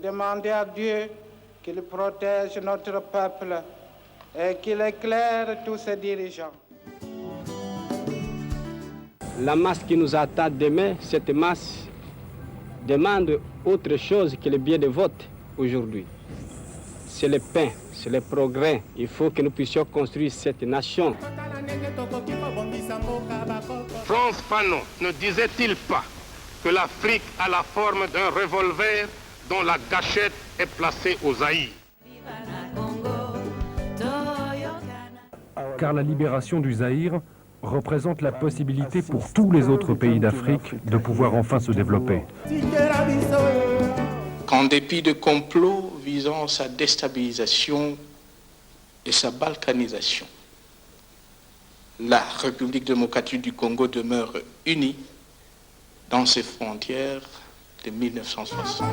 demander à Dieu qu'il protège notre peuple et qu'il éclaire tous ses dirigeants. La masse qui nous attend demain, cette masse demande autre chose que le bien de vote aujourd'hui. C'est le pain, c'est le progrès. Il faut que nous puissions construire cette nation. Frantz Fanon ne disait-il pas que l'Afrique a la forme d'un revolver dont la gâchette est placée au Zaïre? Car la libération du Zaïre représente la possibilité pour tous les autres pays d'Afrique de pouvoir enfin se développer. Qu'en dépit de complots visant sa déstabilisation et sa balkanisation, la République démocratique du Congo demeure unie dans ses frontières de 1960.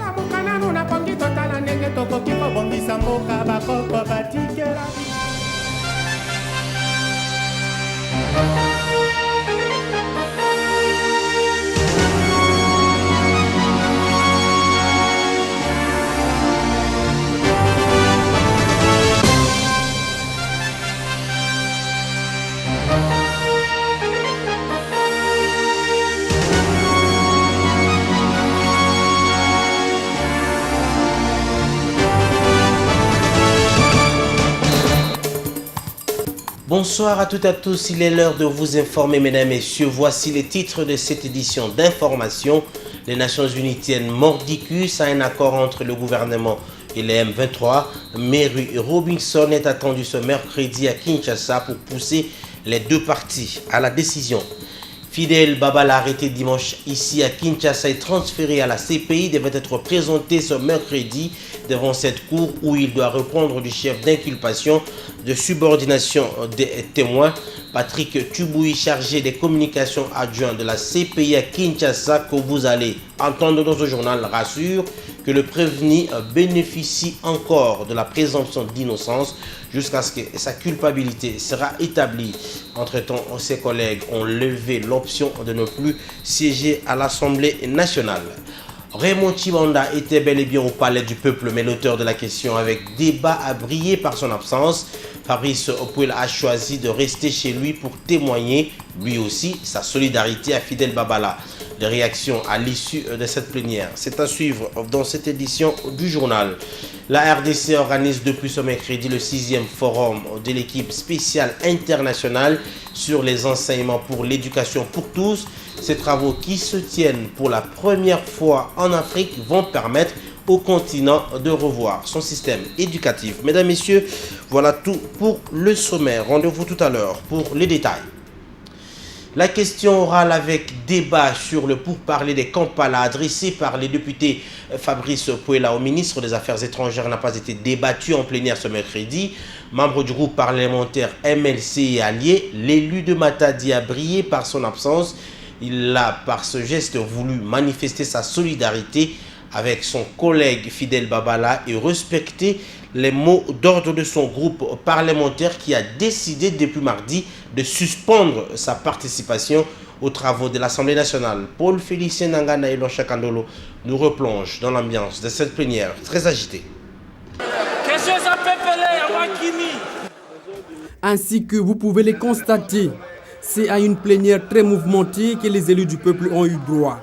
Bonsoir à toutes et à tous, il est l'heure de vous informer mesdames et messieurs. Voici les titres de cette édition d'information. Les Nations Unies tiennent mordicus à un accord entre le gouvernement et les M23. Mary Robinson est attendue ce mercredi à Kinshasa pour pousser les deux parties à la décision. Fidel Babala, arrêté dimanche ici à Kinshasa et transféré à la CPI, devait être présenté ce mercredi devant cette cour où il doit répondre du chef d'inculpation de subordination des témoins. Patrick Tuboui, chargé des communications adjoint de la CPI à Kinshasa, que vous allez entendre dans ce journal, rassure que le prévenu bénéficie encore de la présomption d'innocence jusqu'à ce que sa culpabilité sera établie. Entre-temps, ses collègues ont levé l'option de ne plus siéger à l'Assemblée nationale. Raymond Tshibanda était bel et bien au palais du peuple, mais l'auteur de la question avec débat a brillé par son absence. Fabrice Houphouët a choisi de rester chez lui pour témoigner, lui aussi, sa solidarité à Fidel Babala. Des réactions à l'issue de cette plénière, c'est à suivre dans cette édition du journal. La RDC organise depuis ce mercredi le 6e forum de l'équipe spéciale internationale sur les enseignements pour l'éducation pour tous. Ces travaux qui se tiennent pour la première fois en Afrique vont permettre au continent de revoir son système éducatif. Mesdames, Messieurs, voilà tout pour le sommaire. Rendez-vous tout à l'heure pour les détails. La question orale avec débat sur le pourparler des Kampala adressé par les députés Fabrice Houphouët au ministre des Affaires étrangères n'a pas été débattue en plénière ce mercredi. Membre du groupe parlementaire MLC et allié, l'élu de Matadi a brillé par son absence. Il a par ce geste voulu manifester sa solidarité avec son collègue Fidel Babala et respecter les mots d'ordre de son groupe parlementaire qui a décidé depuis mardi de suspendre sa participation aux travaux de l'Assemblée nationale. Paul Félicien Nangana et Loncha Kandolo nous replongent dans l'ambiance de cette plénière très agitée. Ainsi que vous pouvez le constater, c'est à une plénière très mouvementée que les élus du peuple ont eu droit.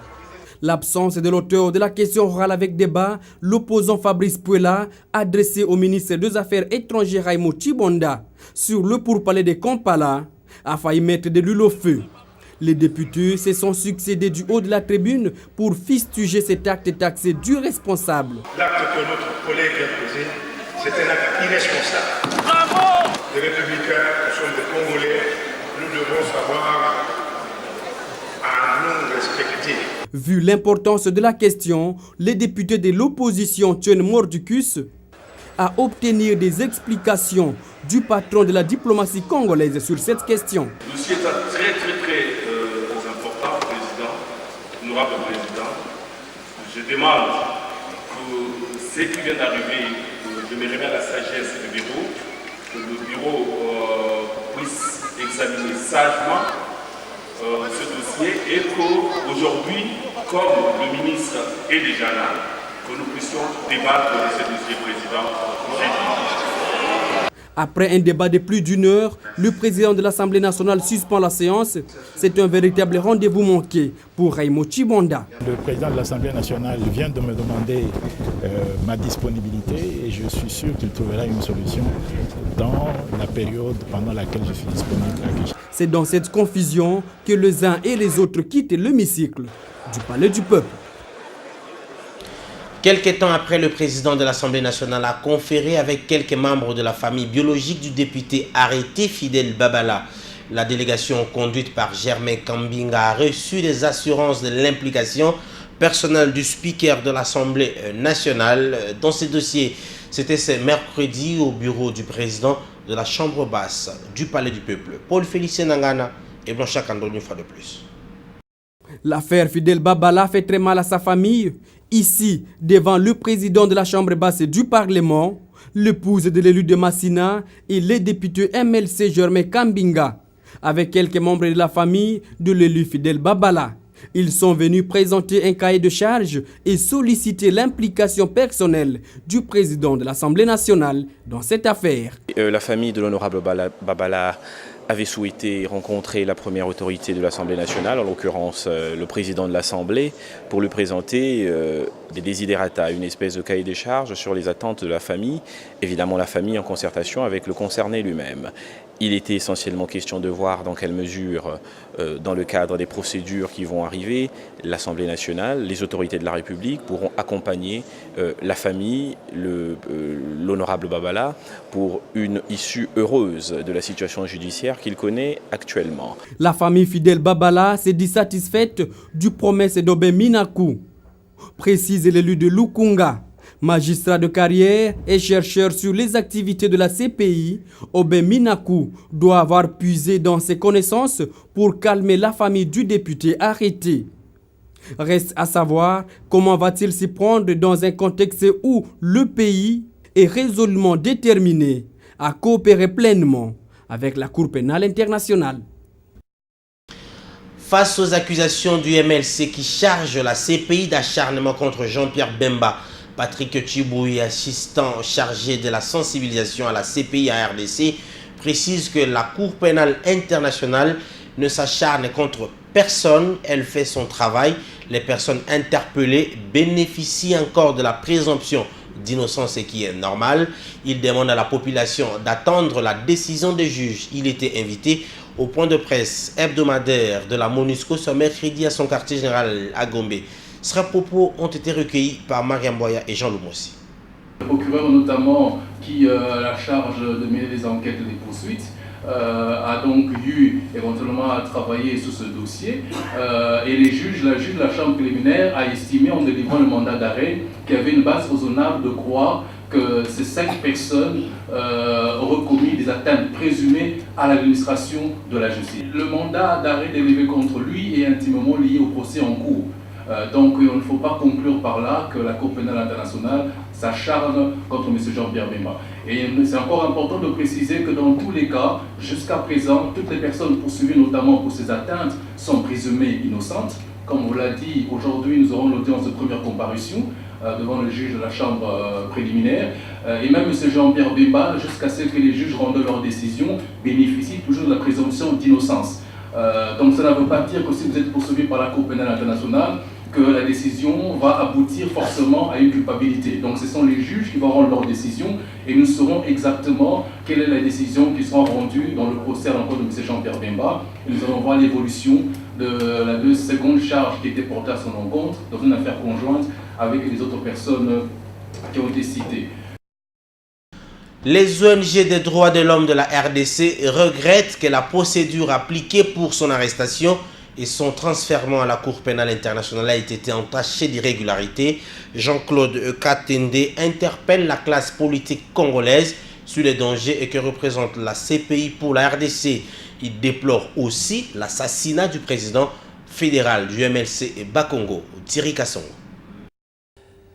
L'absence de l'auteur de la question orale avec débat, l'opposant Fabrice Houphouët, adressé au ministre des Affaires étrangères Raymond Tshibanda sur le pourparler des Kampala, a failli mettre de l'huile au feu. Les députés se sont succédés du haut de la tribune pour fustiger cet acte taxé d'irresponsable. L'acte que notre collègue a posé, c'est un acte irresponsable. Bravo! Les républicains, nous sommes des Congolais, nous devons savoir à nous respecter. Vu l'importance de la question, les députés de l'opposition tiennent mordicus à obtenir des explications du patron de la diplomatie congolaise sur cette question. Le dossier est très important, Président, honorable Président. Je demande que ce qui vient d'arriver, je me remets à la sagesse du bureau, que le bureau puisse examiner sagement ce dossier et qu'aujourd'hui, comme le ministre est déjà là, que nous puissions débattre de ce dossier, Président. Après un débat de plus d'1 heure, le président de l'Assemblée nationale suspend la séance. C'est un véritable rendez-vous manqué pour Raymond Tchibanda. Le président de l'Assemblée nationale vient de me demander ma disponibilité et je suis sûr qu'il trouvera une solution dans la période pendant laquelle je suis disponible. C'est dans cette confusion que les uns et les autres quittent l'hémicycle du Palais du Peuple. Quelque temps après, le président de l'Assemblée nationale a conféré avec quelques membres de la famille biologique du député arrêté Fidel Babala. La délégation conduite par Germain Kambinga a reçu des assurances de l'implication personnelle du speaker de l'Assemblée nationale dans ces dossiers. C'était ce mercredi au bureau du président de la Chambre basse du Palais du Peuple, Paul Félicien Nangana et Blanchard Kandoni une fois de plus. L'affaire Fidel Babala fait très mal à sa famille. Ici, devant le président de la Chambre basse du Parlement, l'épouse de l'élu de Massina et les députés MLC Germain Kambinga, avec quelques membres de la famille de l'élu Fidel Babala. Ils sont venus présenter un cahier de charges et solliciter l'implication personnelle du président de l'Assemblée nationale dans cette affaire. La famille de l'honorable Babala avait souhaité rencontrer la première autorité de l'Assemblée nationale, en l'occurrence le président de l'Assemblée, pour lui présenter des desiderata, une espèce de cahier des charges sur les attentes de la famille, évidemment la famille en concertation avec le concerné lui-même. Il était essentiellement question de voir dans quelle mesure, dans le cadre des procédures qui vont arriver, l'Assemblée nationale, les autorités de la République pourront accompagner la famille, l'honorable Babala, pour une issue heureuse de la situation judiciaire qu'il connaît actuellement. La famille Fidel Babala s'est dit satisfaite du promesse d'Obé Minakou, précise l'élu de Lukunga. Magistrat de carrière et chercheur sur les activités de la CPI, Obé Minakou doit avoir puisé dans ses connaissances pour calmer la famille du député arrêté. Reste à savoir comment va-t-il s'y prendre dans un contexte où le pays est résolument déterminé à coopérer pleinement avec la Cour pénale internationale. Face aux accusations du MLC qui charge la CPI d'acharnement contre Jean-Pierre Bemba, Patrick Tchibouyi, assistant chargé de la sensibilisation à la CPI à RDC, précise que la Cour pénale internationale ne s'acharne contre personne, elle fait son travail. Les personnes interpellées bénéficient encore de la présomption d'innocence, ce qui est normal. Il demande à la population d'attendre la décision des juges. Il était invité au point de presse hebdomadaire de la MONUSCO ce mercredi à son quartier général à Gombe. Ces propos ont été recueillis par Mariam Boya et Jean Lumossi. Le procureur notamment, qui a la charge de mener les enquêtes et les poursuites, a donc eu éventuellement à travailler sur ce dossier et la juge de la chambre préliminaire a estimé en délivrant le mandat d'arrêt qu'il y avait une base raisonnable de croire que ces 5 personnes auraient commis des atteintes présumées à l'administration de la justice. Le mandat d'arrêt délivré contre lui est intimement lié au procès en cours. Donc il ne faut pas conclure par là que la Cour pénale internationale s'acharne contre M. Jean-Pierre Bemba. Et c'est encore important de préciser que dans tous les cas, jusqu'à présent, toutes les personnes poursuivies notamment pour ces atteintes sont présumées innocentes. Comme on l'a dit, aujourd'hui nous aurons l'audience de première comparution devant le juge de la chambre préliminaire. Et même M. Jean-Pierre Bemba, jusqu'à ce que les juges rendent leur décision, bénéficie toujours de la présomption d'innocence. Donc cela ne veut pas dire que si vous êtes poursuivi par la Cour pénale internationale, que la décision va aboutir forcément à une culpabilité. Donc ce sont les juges qui vont rendre leur décision et nous saurons exactement quelle est la décision qui sera rendue dans le procès à l'encontre de M. Jean-Pierre Bemba. Et nous allons voir l'évolution de la seconde charge qui était portée à son encontre dans une affaire conjointe avec les autres personnes qui ont été citées. Les ONG des droits de l'homme de la RDC regrettent que la procédure appliquée pour son arrestation et son transfèrement à la Cour pénale internationale a été entachée d'irrégularités. Jean-Claude Katende interpelle la classe politique congolaise sur les dangers que représente la CPI pour la RDC. Il déplore aussi l'assassinat du président fédéral du MLC et Bakongo, Thierry Kassongo.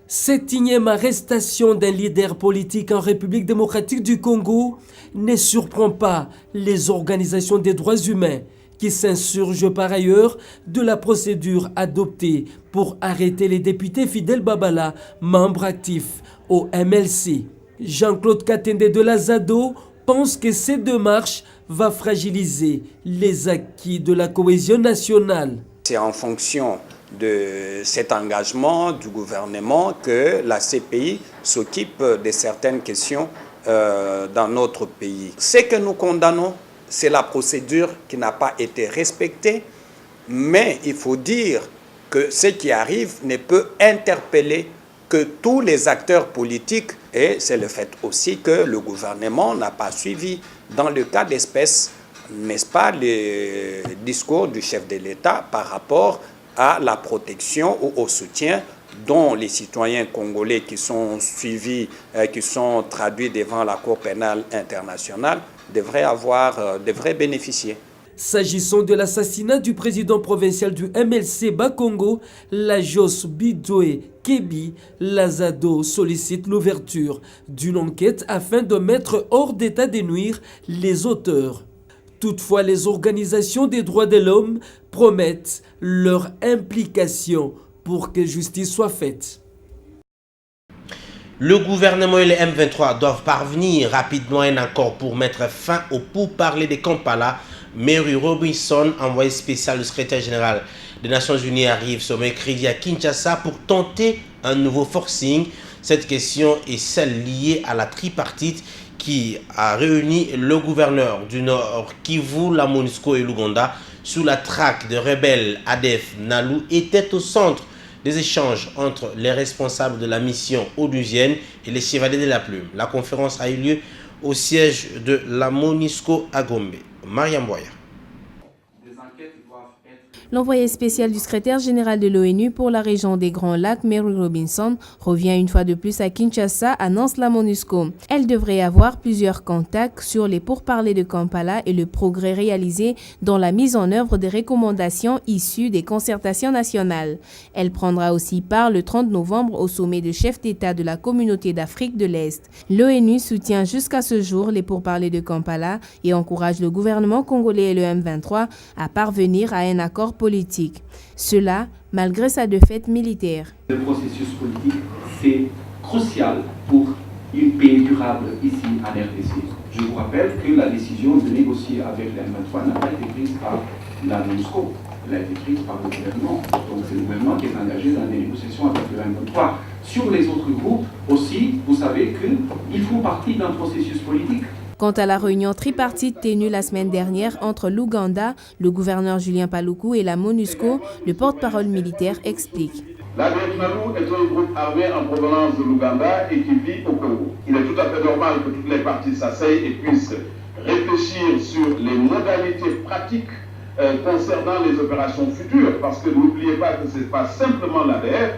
Cette énième arrestation d'un leader politique en République démocratique du Congo ne surprend pas les organisations des droits humains qui s'insurge par ailleurs de la procédure adoptée pour arrêter les députés Fidel Babala, membre actif au MLC. Jean-Claude Katende de la ZADO pense que cette démarche va fragiliser les acquis de la cohésion nationale. C'est en fonction de cet engagement du gouvernement que la CPI s'occupe de certaines questions dans notre pays. Ce que nous condamnons, c'est la procédure qui n'a pas été respectée, mais il faut dire que ce qui arrive ne peut interpeller que tous les acteurs politiques, et c'est le fait aussi que le gouvernement n'a pas suivi, dans le cas d'espèce, n'est-ce pas, le discours du chef de l'État par rapport à la protection ou au soutien dont les citoyens congolais qui sont suivis, qui sont traduits devant la Cour pénale internationale, devraient bénéficier. S'agissant de l'assassinat du président provincial du MLC Bakongo, la Jos Bidoé Kebi, la ZADO sollicite l'ouverture d'une enquête afin de mettre hors d'état de nuire les auteurs. Toutefois, les organisations des droits de l'homme promettent leur implication pour que justice soit faite. Le gouvernement et les M23 doivent parvenir rapidement à un accord pour mettre fin aux pourparlers de Kampala. Mary Robinson, envoyé spécial du secrétaire général des Nations Unies, arrive ce mercredi à Kinshasa pour tenter un nouveau forcing. Cette question est celle liée à la tripartite qui a réuni le gouverneur du Nord Kivu, la MONUSCO et l'Ouganda sous la traque de rebelles ADF Nalu était au centre des échanges entre les responsables de la mission onusienne et les chevaliers de la plume. La conférence a eu lieu au siège de la MONUSCO à Gombe. Mariam Boya. L'envoyé spécial du secrétaire général de l'ONU pour la région des Grands Lacs, Mary Robinson, revient une fois de plus à Kinshasa, annonce la MONUSCO. Elle devrait avoir plusieurs contacts sur les pourparlers de Kampala et le progrès réalisé dans la mise en œuvre des recommandations issues des concertations nationales. Elle prendra aussi part le 30 novembre au sommet de chefs d'État de la communauté d'Afrique de l'Est. L'ONU soutient jusqu'à ce jour les pourparlers de Kampala et encourage le gouvernement congolais et le M23 à parvenir à un accord politique. Cela, malgré sa défaite militaire. Le processus politique, c'est crucial pour une paix durable ici en RDC. Je vous rappelle que la décision de négocier avec le M23 n'a pas été prise par la MONUSCO, elle a été prise par le gouvernement. Donc c'est le gouvernement qui est engagé dans des négociations avec le M23. Sur les autres groupes aussi, vous savez qu'ils font partie d'un processus politique. Quant à la réunion tripartite tenue la semaine dernière entre l'Ouganda, le gouverneur Julien Paluku et la MONUSCO, le porte-parole militaire explique. L'ADF Nalu est un groupe armé en provenance de l'Ouganda et qui vit au Congo. Il est tout à fait normal que toutes les parties s'asseyent et puissent réfléchir sur les modalités pratiques concernant les opérations futures, parce que n'oubliez pas que ce n'est pas simplement l'ADF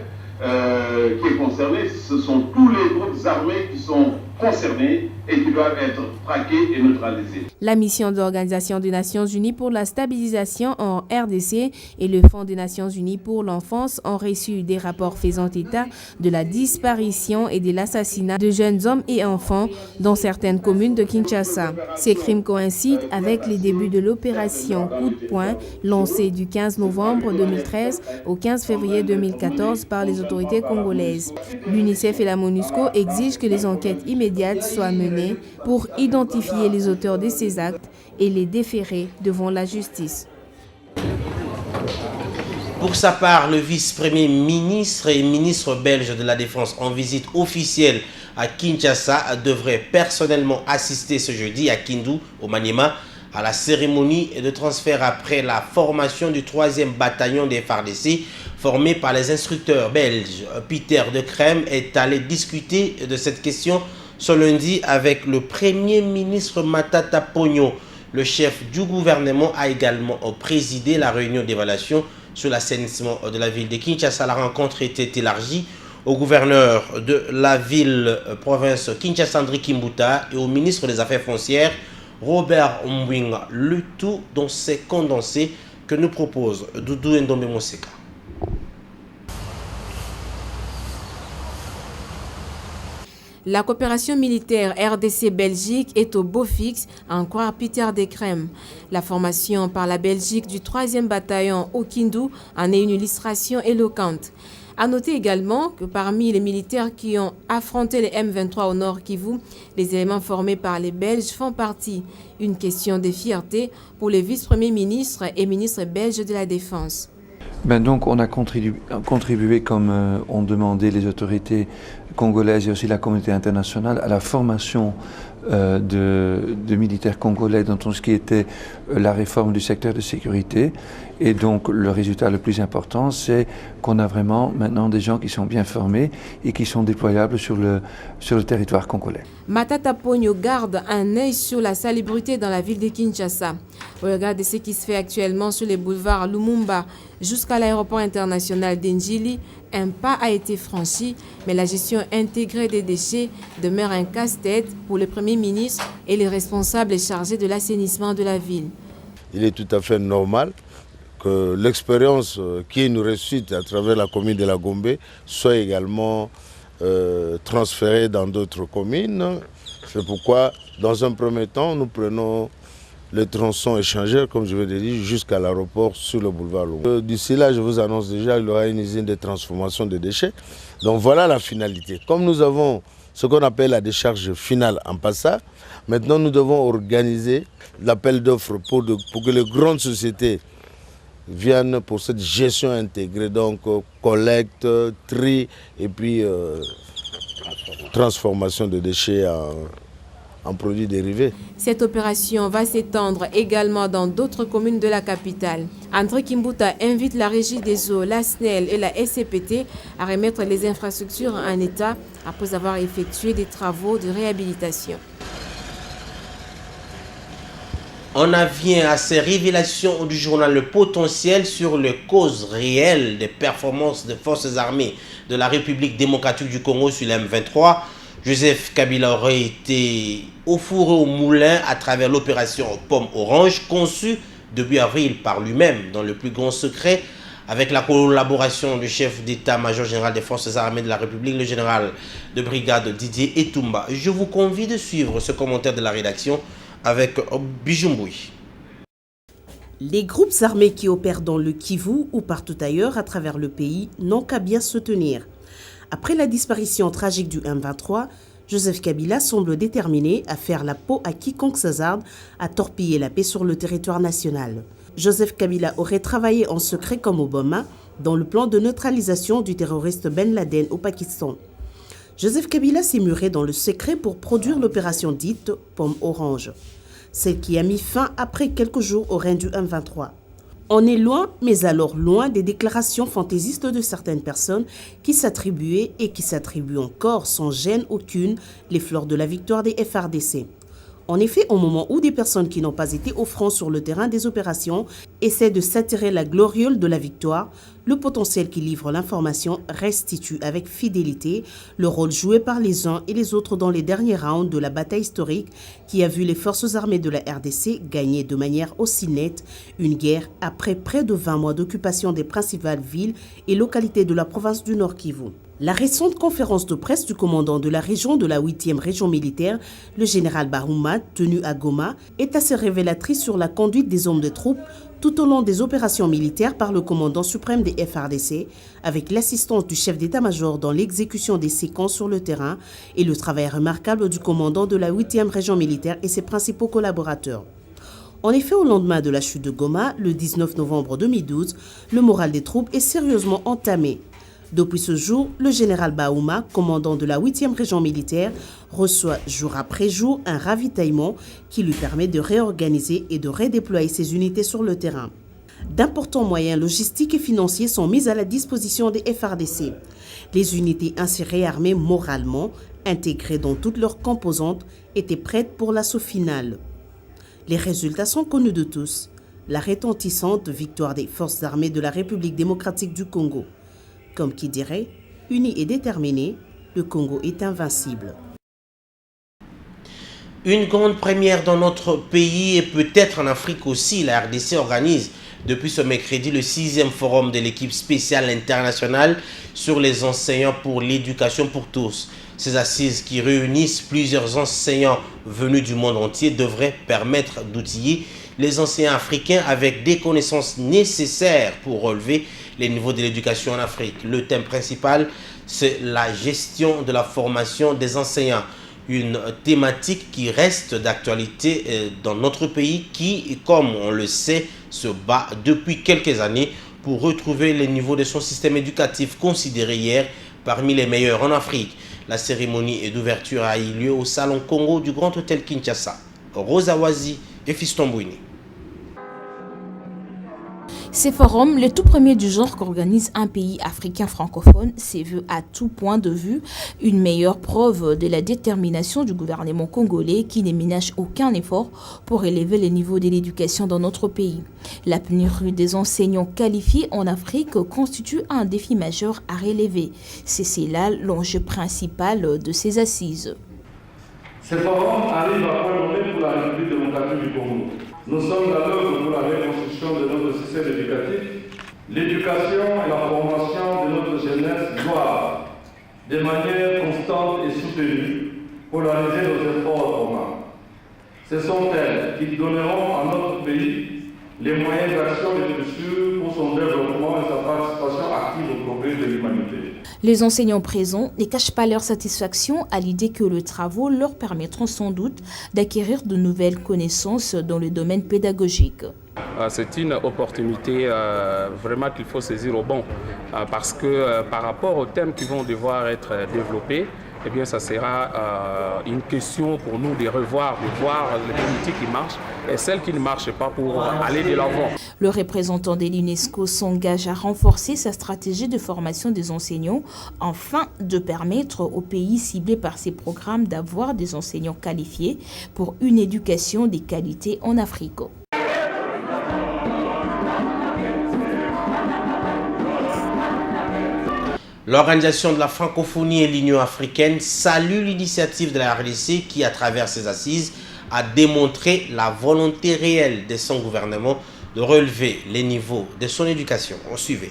qui est concerné, ce sont tous les groupes armés qui sont concernés et qui doivent être traqués et neutralisés. La mission de l'Organisation des Nations Unies pour la stabilisation en RDC et le Fonds des Nations Unies pour l'enfance ont reçu des rapports faisant état de la disparition et de l'assassinat de jeunes hommes et enfants dans certaines communes de Kinshasa. Ces crimes coïncident avec les débuts de l'opération Coup de poing lancée du 15 novembre 2013 au 15 février 2014 par les autorités congolaises. L'UNICEF et la MONUSCO exigent que les enquêtes immédiates soient menées pour identifier les auteurs de ces actes et les déférer devant la justice. Pour sa part, le vice-premier ministre et ministre belge de la Défense en visite officielle à Kinshasa devrait personnellement assister ce jeudi à Kindu, au Maniema, à la cérémonie de transfert après la formation du 3e bataillon des FARDC formé par les instructeurs belges. Peter de Crème est allé discuter de cette question ce lundi avec le Premier ministre Matata Pogno. Le chef du gouvernement a également présidé la réunion d'évaluation sur l'assainissement de la ville de Kinshasa. La rencontre était élargie au gouverneur de la ville-province Kinshasa, André Kimbuta, et au ministre des Affaires foncières, Robert Mwinga. Le tout dans ces condensés que nous propose Doudou Ndombe Moseka. La coopération militaire RDC-Belgique est au beau fixe, à en croire Peter Decrem. La formation par la Belgique du 3e bataillon au Kindu en est une illustration éloquente. A noter également que parmi les militaires qui ont affronté les M23 au Nord Kivu, les éléments formés par les Belges font partie. Une question de fierté pour les vice-premiers ministres et ministres belges de la Défense. Donc on a contribué comme ont demandé les autorités congolaises et aussi la communauté internationale à la formation de militaires congolais dans tout ce qui était la réforme du secteur de sécurité. Et donc le résultat le plus important, c'est qu'on a vraiment maintenant des gens qui sont bien formés et qui sont déployables sur le territoire congolais. Matata Pogno garde un œil sur la salubrité dans la ville de Kinshasa. Au regard de ce qui se fait actuellement sur les boulevards Lumumba jusqu'à l'aéroport international d'Njili, un pas a été franchi, mais la gestion intégrée des déchets demeure un casse-tête pour le Premier ministre et les responsables chargés de l'assainissement de la ville. Il est tout à fait normal que l'expérience qui nous réussit à travers la commune de la Gombe soit également transférée dans d'autres communes. C'est pourquoi, dans un premier temps, nous prenons les tronçons échangeurs, comme je vous l'ai dit, jusqu'à l'aéroport sur le boulevard Lumumba. D'ici là, je vous annonce déjà qu'il y aura une usine de transformation de déchets. Donc voilà la finalité. Comme nous avons ce qu'on appelle la décharge finale en passant, maintenant nous devons organiser l'appel d'offres pour que les grandes sociétés viennent pour cette gestion intégrée, donc collecte, tri et puis transformation de déchets en produits dérivés. Cette opération va s'étendre également dans d'autres communes de la capitale. André Kimbuta invite la Régie des eaux, la SNEL et la SCPT à remettre les infrastructures en état après avoir effectué des travaux de réhabilitation. On en vient à ces révélations du journal Le Potentiel sur les causes réelles des performances des forces armées de la République démocratique du Congo sur la M23. Joseph Kabila aurait été au four et au moulin à travers l'opération Pomme Orange, conçue début avril par lui-même dans le plus grand secret, avec la collaboration du chef d'état-major général des forces armées de la République, le général de brigade Didier Etumba. Je vous convie de suivre ce commentaire de la rédaction avec Bijumboui. Les groupes armés qui opèrent dans le Kivu ou partout ailleurs à travers le pays n'ont qu'à bien se tenir. Après la disparition tragique du M23, Joseph Kabila semble déterminé à faire la peau à quiconque s'hasarde à torpiller la paix sur le territoire national. Joseph Kabila aurait travaillé en secret comme Obama dans le plan de neutralisation du terroriste Ben Laden au Pakistan. Joseph Kabila s'est muré dans le secret pour produire l'opération dite Pomme Orange, celle qui a mis fin après quelques jours au règne du M23. On est loin, mais alors loin des déclarations fantaisistes de certaines personnes qui s'attribuaient et qui s'attribuent encore sans gêne aucune les fleurs de la victoire des FARDC. En effet, au moment où des personnes qui n'ont pas été au front sur le terrain des opérations essaient de s'attirer la gloriole de la victoire, le potentiel qui livre l'information restitue avec fidélité le rôle joué par les uns et les autres dans les derniers rounds de la bataille historique qui a vu les forces armées de la RDC gagner de manière aussi nette une guerre après près de 20 mois d'occupation des principales villes et localités de la province du Nord Kivu. La récente conférence de presse du commandant de la région de la 8e région militaire, le général Barouma, tenue à Goma, est assez révélatrice sur la conduite des hommes de troupes tout au long des opérations militaires par le commandant suprême des FARDC, avec l'assistance du chef d'état-major dans l'exécution des séquences sur le terrain et le travail remarquable du commandant de la 8e région militaire et ses principaux collaborateurs. En effet, au lendemain de la chute de Goma, le 19 novembre 2012, le moral des troupes est sérieusement entamé. Depuis ce jour, le général Baouma, commandant de la 8e région militaire, reçoit jour après jour un ravitaillement qui lui permet de réorganiser et de redéployer ses unités sur le terrain. D'importants moyens logistiques et financiers sont mis à la disposition des FARDC. Les unités ainsi réarmées moralement, intégrées dans toutes leurs composantes, étaient prêtes pour l'assaut final. Les résultats sont connus de tous. La retentissante victoire des forces armées de la République démocratique du Congo. Comme qui dirait, uni et déterminé, le Congo est invincible. Une grande première dans notre pays et peut-être en Afrique aussi, la RDC organise depuis ce mercredi le 6e forum de l'équipe spéciale internationale sur les enseignants pour l'éducation pour tous. Ces assises qui réunissent plusieurs enseignants venus du monde entier devraient permettre d'outiller les enseignants africains avec des connaissances nécessaires pour relever les niveaux de l'éducation en Afrique. Le thème principal, c'est la gestion de la formation des enseignants. Une thématique qui reste d'actualité dans notre pays qui, comme on le sait, se bat depuis quelques années pour retrouver les niveaux de son système éducatif considéré hier parmi les meilleurs en Afrique. La cérémonie d'ouverture a eu lieu au Salon Congo du Grand Hôtel Kinshasa. Rosa Wazi et Fiston Bouini. Ces forums, le tout premier du genre qu'organise un pays africain francophone, se veut à tout point de vue une meilleure preuve de la détermination du gouvernement congolais qui ne ménage aucun effort pour élever les niveaux de l'éducation dans notre pays. La pénurie des enseignants qualifiés en Afrique constitue un défi majeur à relever. C'est là l'enjeu principal de ces assises. Ces forums arrivent à point nommé pour la République démocratique du Congo. Nous sommes à l'œuvre pour la reconstruction de notre système éducatif. L'éducation et la formation de notre jeunesse doivent, de manière constante et soutenue, polariser nos efforts communs. Ce sont elles qui donneront à notre pays les moyens d'action les plus sûrs pour son développement et sa participation active au progrès de l'humanité. Les enseignants présents ne cachent pas leur satisfaction à l'idée que les travaux leur permettront sans doute d'acquérir de nouvelles connaissances dans le domaine pédagogique. C'est une opportunité vraiment qu'il faut saisir au bon, parce que par rapport aux thèmes qui vont devoir être développés, eh bien, ça sera une question pour nous de revoir, de voir les politiques qui marchent et celles qui ne marchent pas pour aller de l'avant. Le représentant de l'UNESCO s'engage à renforcer sa stratégie de formation des enseignants afin de permettre aux pays ciblés par ces programmes d'avoir des enseignants qualifiés pour une éducation de qualité en Afrique. L'Organisation de la francophonie et l'Union africaine salue l'initiative de la RDC qui, à travers ses assises, a démontré la volonté réelle de son gouvernement de relever les niveaux de son éducation. On suivait.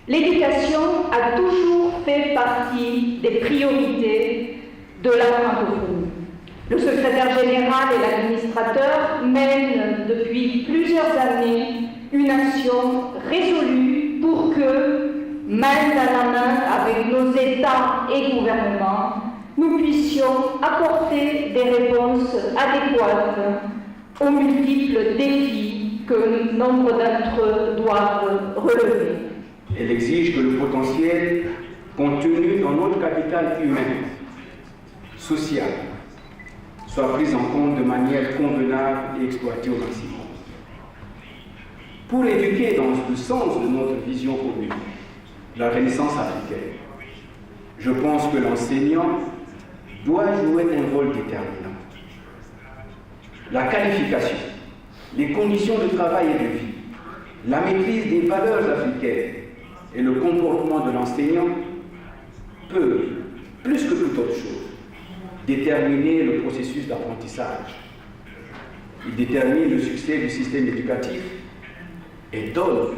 L'éducation a toujours fait partie des priorités de la francophonie. Le secrétaire général et l'administrateur mènent depuis plusieurs années une action résolue pour que, main dans la main avec nos États et gouvernements, nous puissions apporter des réponses adéquates aux multiples défis que nombre d'entre eux doivent relever. Elle exige que le potentiel contenu dans notre capital humain, social, soit pris en compte de manière convenable et exploité au maximum. Pour éduquer dans le sens de notre vision commune, la Renaissance africaine, je pense que l'enseignant doit jouer un rôle déterminant. La qualification, les conditions de travail et de vie, la maîtrise des valeurs africaines et le comportement de l'enseignant peuvent, plus que toute autre chose, déterminer le processus d'apprentissage. Ils déterminent le succès du système éducatif et donnent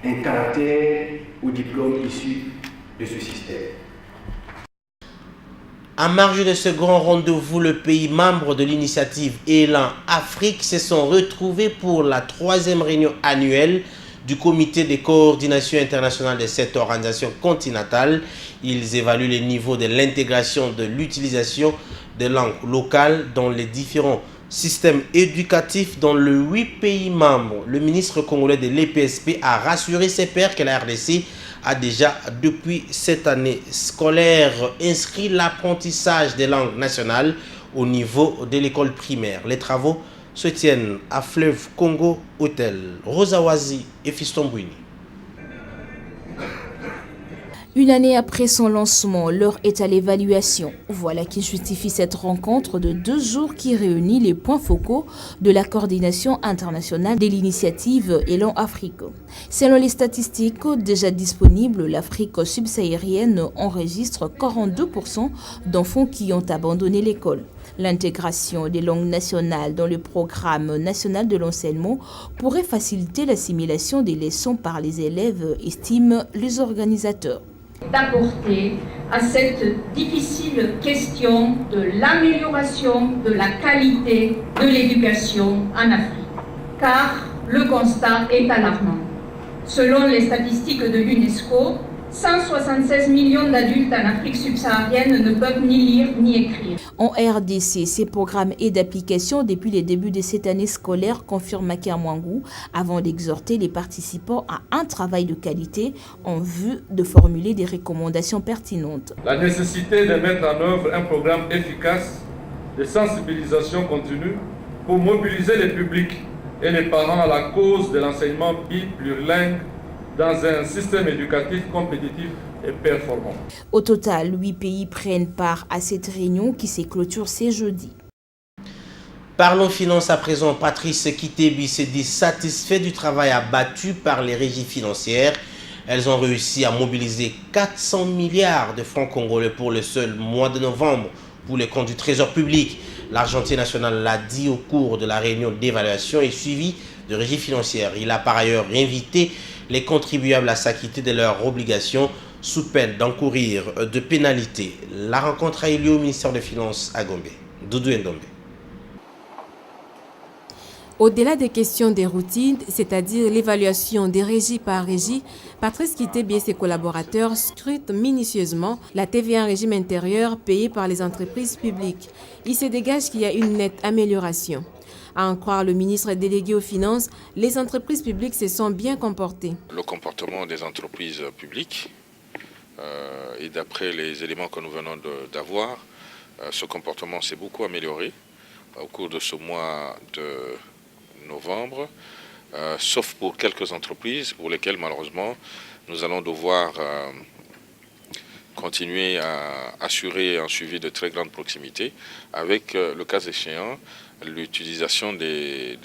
un caractère au diplôme issu de ce système. En marge de ce grand rendez-vous, le pays membre de l'initiative Élan Afrique se sont retrouvés pour la 3e réunion annuelle du comité de coordination internationale de cette organisation continentale. Ils évaluent les niveaux de l'intégration de l'utilisation des langues locales dans les différents systèmes éducatifs dans les 8 pays membres. Le ministre congolais de l'EPSP a rassuré ses pairs que la RDC a déjà, depuis cette année scolaire, inscrit l'apprentissage des langues nationales au niveau de l'école primaire. Les travaux se tiennent à Fleuve Congo Hôtel. Rosa Wazi et Fiston Bouini. Une année après son lancement, l'heure est à l'évaluation. Voilà qui justifie cette rencontre de 2 jours qui réunit les points focaux de la coordination internationale de l'initiative Élan Afrique. Selon les statistiques déjà disponibles, l'Afrique subsaharienne enregistre 42% d'enfants qui ont abandonné l'école. L'intégration des langues nationales dans le programme national de l'enseignement pourrait faciliter l'assimilation des leçons par les élèves, estiment les organisateurs. d'apporter à cette difficile question de l'amélioration de la qualité de l'éducation en Afrique. Car le constat est alarmant. Selon les statistiques de l'UNESCO, 176 millions d'adultes en Afrique subsaharienne ne peuvent ni lire ni écrire. En RDC, ces programmes et d'application depuis les débuts de cette année scolaire, confirme Macky Mwangou, avant d'exhorter les participants à un travail de qualité en vue de formuler des recommandations pertinentes. La nécessité de mettre en œuvre un programme efficace de sensibilisation continue pour mobiliser les publics et les parents à la cause de l'enseignement biplurilingue dans un système éducatif compétitif et performant. Au total, 8 pays prennent part à cette réunion qui se clôture ce jeudi. Parlons finances à présent. Patrice Kitebi se dit satisfait du travail abattu par les régies financières. Elles ont réussi à mobiliser 400 milliards de francs congolais pour le seul mois de novembre pour les comptes du Trésor public. L'Argentin national l'a dit au cours de la réunion d'évaluation et suivi de régies financières. Il a par ailleurs invité les contribuables à s'acquitter de leurs obligations sous peine d'encourir de pénalités. La rencontre a eu lieu au ministère des Finances à Gombe. Doudou Ndombe. Au-delà des questions des routines, c'est-à-dire l'évaluation des régies par régie, Patrice Kitebi et ses collaborateurs scrutent minutieusement la TVA en régime intérieur payée par les entreprises publiques. Il se dégage qu'il y a une nette amélioration. À en croire le ministre délégué aux Finances, les entreprises publiques se sont bien comportées. Le comportement des entreprises publiques, et d'après les éléments que nous venons d'avoir, ce comportement s'est beaucoup amélioré au cours de ce mois de novembre, sauf pour quelques entreprises pour lesquelles malheureusement nous allons devoir continuer à assurer un suivi de très grande proximité avec, le cas échéant, l'utilisation des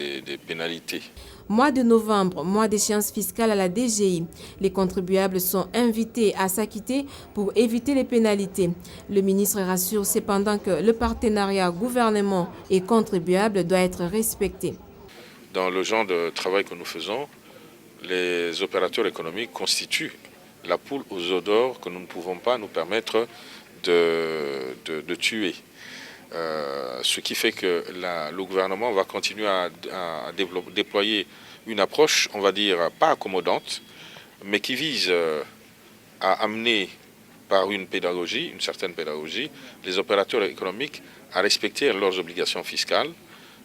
pénalités. Mois de novembre, mois d'échéance fiscale à la DGI. Les contribuables sont invités à s'acquitter pour éviter les pénalités. Le ministre rassure cependant que le partenariat gouvernement et contribuable doit être respecté. Dans le genre de travail que nous faisons, les opérateurs économiques constituent la poule aux œufs d'or que nous ne pouvons pas nous permettre de tuer. Ce qui fait que le gouvernement va continuer à déployer une approche, on va dire, pas accommodante, mais qui vise à amener par une pédagogie, une certaine pédagogie, les opérateurs économiques à respecter leurs obligations fiscales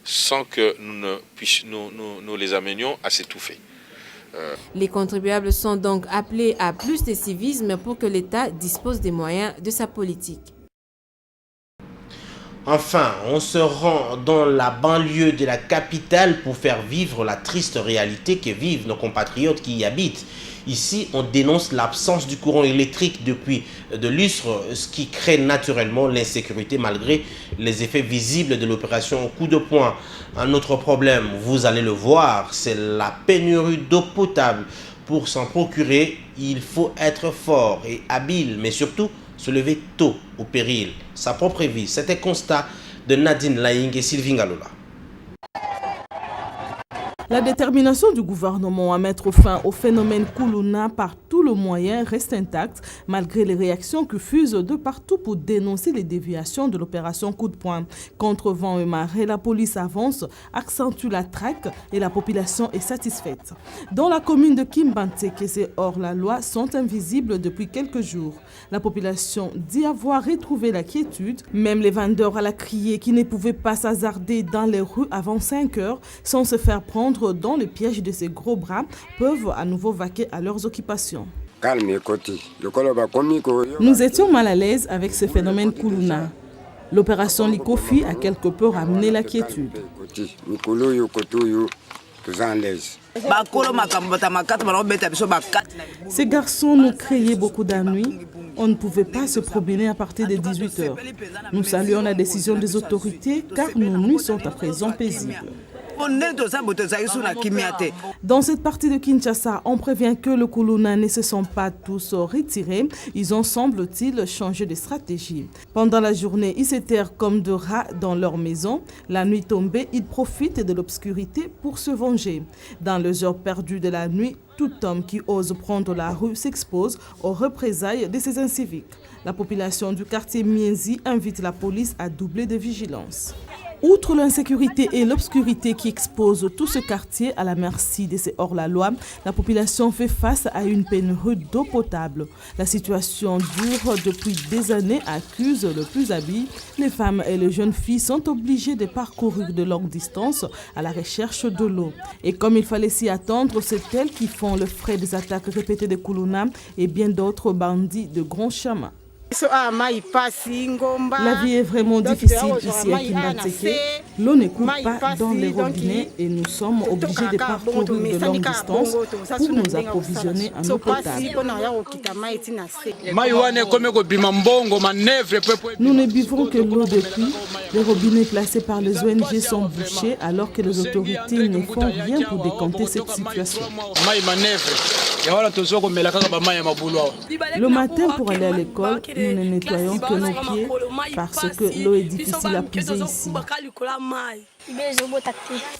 sans que nous les amenions à s'étouffer. Les contribuables sont donc appelés à plus de civisme pour que l'État dispose des moyens de sa politique. Enfin, on se rend dans la banlieue de la capitale pour faire vivre la triste réalité que vivent nos compatriotes qui y habitent. Ici, on dénonce l'absence du courant électrique depuis de lustres, ce qui crée naturellement l'insécurité malgré les effets visibles de l'opération coup de poing. Un autre problème, vous allez le voir, c'est la pénurie d'eau potable. Pour s'en procurer, il faut être fort et habile, mais surtout se lever tôt au péril. Sa propre vie, c'était constat de Nadine Laing et Sylvie Ngalola. La détermination du gouvernement à mettre fin au phénomène Kuluna par tous les moyens reste intacte, malgré les réactions qui fusent de partout pour dénoncer les déviations de l'opération coup de poing. Contre vent et marée, la police avance, accentue la traque et la population est satisfaite. Dans la commune de Kimbanteke, ces hors-la-loi sont invisibles depuis quelques jours. La population dit avoir retrouvé la quiétude. Même les vendeurs à la criée qui ne pouvaient pas s'hasarder dans les rues avant 5 heures sans se faire prendre dans le piège de ces gros bras peuvent à nouveau vaquer à leurs occupations. Nous étions mal à l'aise avec ce phénomène Kuluna. L'opération Likofi a quelque peu ramené la quiétude. Ces garçons nous créaient beaucoup d'ennuis. On ne pouvait pas se promener à partir de 18 h. Nous saluons la décision des autorités car nos nuits sont à présent paisibles. Dans cette partie de Kinshasa, on prévient que le Kuluna ne se sont pas tous retirés. Ils ont, semble-t-il, changé de stratégie. Pendant la journée, ils s'éterrent comme de rats dans leur maison. La nuit tombée, ils profitent de l'obscurité pour se venger. Dans les heures perdues de la nuit, tout homme qui ose prendre la rue s'expose aux représailles de ces inciviques. La population du quartier Mienzi invite la police à doubler de vigilance. Outre l'insécurité et l'obscurité qui exposent tout ce quartier à la merci de ces hors-la-loi, la population fait face à une pénurie d'eau potable. La situation dure depuis des années, accuse le plus-habile. Les femmes et les jeunes filles sont obligées de parcourir de longues distances à la recherche de l'eau. Et comme il fallait s'y attendre, c'est elles qui font le frais des attaques répétées de Kuluna et bien d'autres bandits de grands chamas. La vie est vraiment difficile ici à Kimbatseke. L'eau ne coule pas dans les robinets et nous sommes obligés de parcourir de longues distances pour nous approvisionner en eau potable. Nous ne buvons que l'eau de pluie. Les robinets placés par les ONG sont bouchés alors que les autorités ne font rien pour décanter cette situation. Le matin, pour aller à l'école, nous ne nettoyons que nos pieds parce que l'eau est difficile à puiser ici.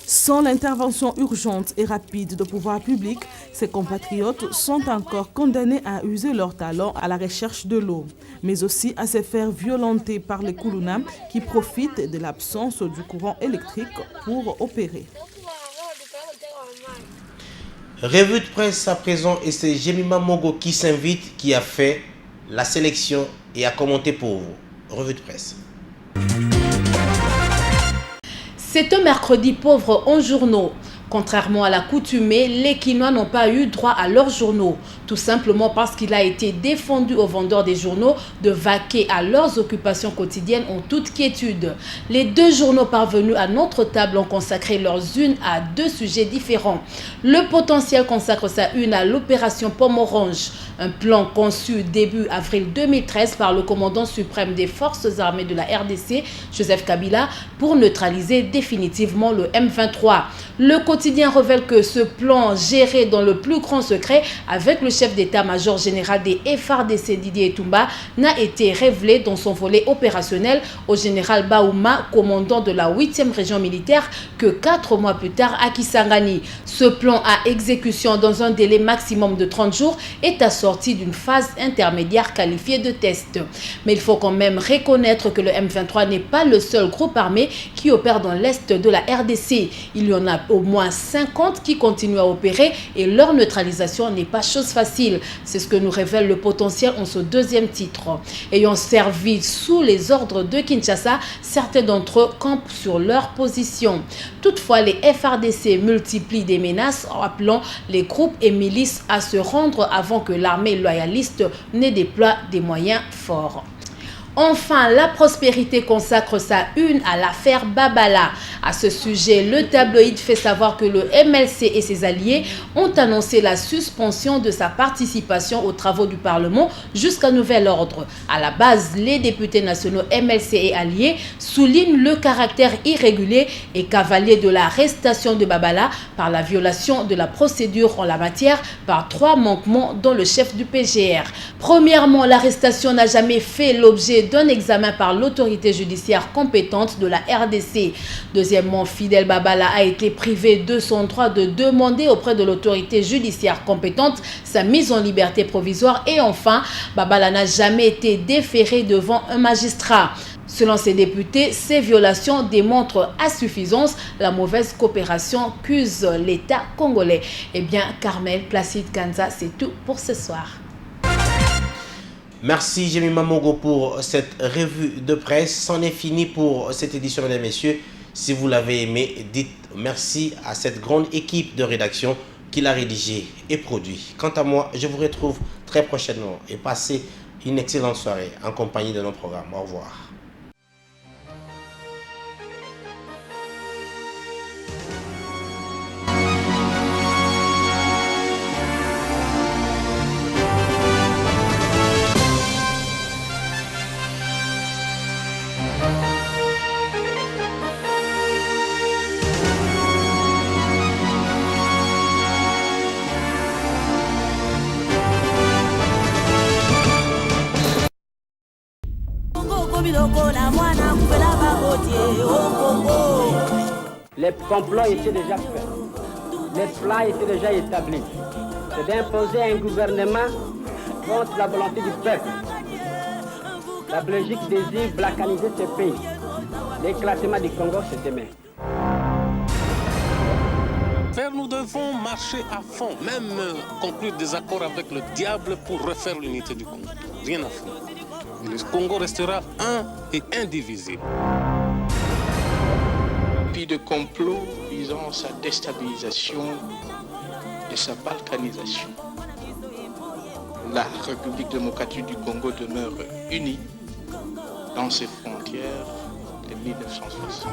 Sans l'intervention urgente et rapide de pouvoir public, ces compatriotes sont encore condamnés à user leur talent à la recherche de l'eau, mais aussi à se faire violenter par les Kuluna qui profitent de l'absence du courant électrique pour opérer. Revue de presse à présent, et c'est Jemima Mogo qui s'invite, qui a fait la sélection et a commenté pour vous. Revue de presse. C'est un mercredi pauvre en journaux. Contrairement à l'accoutumée, les Kinois n'ont pas eu droit à leurs journaux, tout simplement parce qu'il a été défendu aux vendeurs des journaux de vaquer à leurs occupations quotidiennes en toute quiétude. Les deux journaux parvenus à notre table ont consacré leurs unes à deux sujets différents. Le Potentiel consacre sa une à l'opération Pomme Orange, un plan conçu début avril 2013 par le commandant suprême des forces armées de la RDC, Joseph Kabila, pour neutraliser définitivement le M23. Le quotidien révèle que ce plan, géré dans le plus grand secret avec le chef d'état-major général des FARDC Didier Etumba, n'a été révélé dans son volet opérationnel au général Baouma, commandant de la 8e région militaire, que 4 mois plus tard à Kisangani. Ce plan à exécution dans un délai maximum de 30 jours est assorti d'une phase intermédiaire qualifiée de test. Mais il faut quand même reconnaître que le M23 n'est pas le seul groupe armé qui opère dans l'est de la RDC. Il y en a au moins 50 qui continuent à opérer et leur neutralisation n'est pas chose facile. C'est ce que nous révèle le Potentiel en ce deuxième titre. Ayant servi sous les ordres de Kinshasa, certains d'entre eux campent sur leur position. Toutefois, les FARDC multiplient des menaces en appelant les groupes et milices à se rendre avant que l'armée loyaliste ne déploie des moyens forts. Enfin, la prospérité consacre sa une à l'affaire Babala. À ce sujet, le tabloïd fait savoir que le MLC et ses alliés ont annoncé la suspension de sa participation aux travaux du Parlement jusqu'à nouvel ordre. À la base, les députés nationaux MLC et alliés soulignent le caractère irrégulier et cavalier de l'arrestation de Babala par la violation de la procédure en la matière par 3 manquements dont le chef du PGR. Premièrement, l'arrestation n'a jamais fait l'objet d'un examen par l'autorité judiciaire compétente de la RDC. Deuxièmement, Fidel Babala a été privé de son droit de demander auprès de l'autorité judiciaire compétente sa mise en liberté provisoire. Et enfin, Babala n'a jamais été déféré devant un magistrat. Selon ces députés, ces violations démontrent à suffisance la mauvaise coopération qu'use l'État congolais. Eh bien, Carmel Placide Kanza, c'est tout pour ce soir. Merci Jemima Mogo pour cette revue de presse. C'en est fini pour cette édition, mesdames et messieurs. Si vous l'avez aimé, dites merci à cette grande équipe de rédaction qui l'a rédigé et produit. Quant à moi, je vous retrouve très prochainement et passez une excellente soirée en compagnie de nos programmes. Au revoir. Les complots étaient déjà faits. Les plans étaient déjà établis. C'est d'imposer un gouvernement contre la volonté du peuple. La Belgique désire balkaniser ce pays. L'éclatement du Congo, c'est demain. Nous devons marcher à fond, même conclure des accords avec le diable pour refaire l'unité du Congo. Rien à faire. Le Congo restera un et indivisible. Puis de complot visant sa déstabilisation et sa balkanisation. La République démocratique du Congo demeure unie dans ses frontières de 1960.